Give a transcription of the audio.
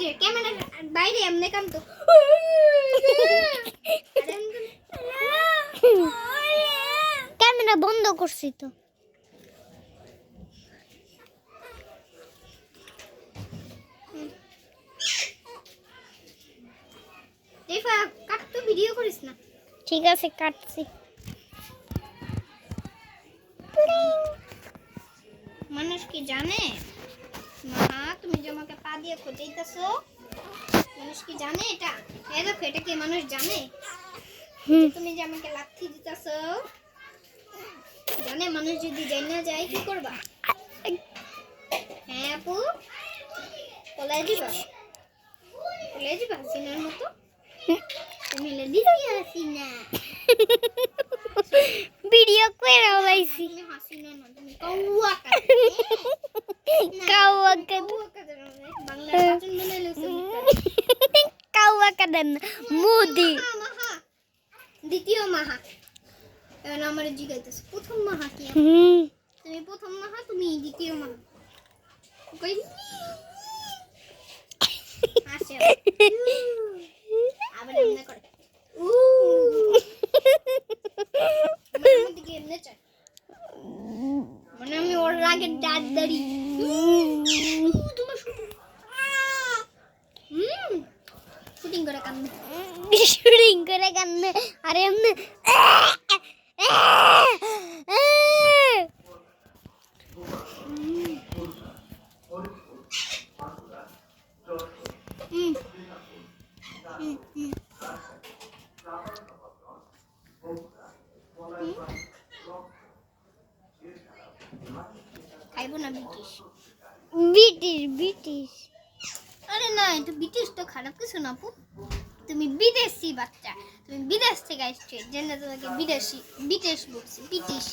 যে ক্যামেরার বাইরে এমনি কাম তো ক্যামেরা বন্ধ করছি তো। দেখো কাট তো ভিডিও করিস না। ঠিক আছে কাটছি। মানুষ কি জানে মা তুমি যে আমাকে পা দিয়ে খোঁজাইতেছো, মানুষ কি জানে এটা? এই দেখো এটা কি মানুষ জানে যে তুমি যে আমাকে লাথি দিতেছো? জানে মানুষ যদি জানা যায় কি করবা? হ্যাঁ আপু পলাই দিবা, পলাই দিবা হাসিনার মতো? তুমি দিদি হাসিনা, ভিডিও করে লাইছি। তুমি হাসিনা না, তুমি কাউয়া কাজ কাউয়া কাদ বাংলা বাচন বলে লইছো। কাউয়া কাদেন মোদি মাহা দ্বিতীয় মাহা এখন আমার জিগাইতেছে প্রথম মাহা কি? তুমি প্রথম মাহা, তুমি দ্বিতীয় মাহা। কই আসে আবার এমনি করে আমার দিকে এমনি চায় মানে আমি ওর রাগে ডাক দাঁড়ি তোমার শুটিং করে কান্দে, শুটিং করে কান্দে। আরে এমনি খাইবো না ব্রিটিশ। British British. আরে না এটা ব্রিটিশ তো খারাপ কিছু না আপু, তুমি বিদেশি বাচ্চা, তুমি বিদেশ থেকে আসছো জেনে তোমাকে বিদেশি ব্রিটিশ বলছি ব্রিটিশ।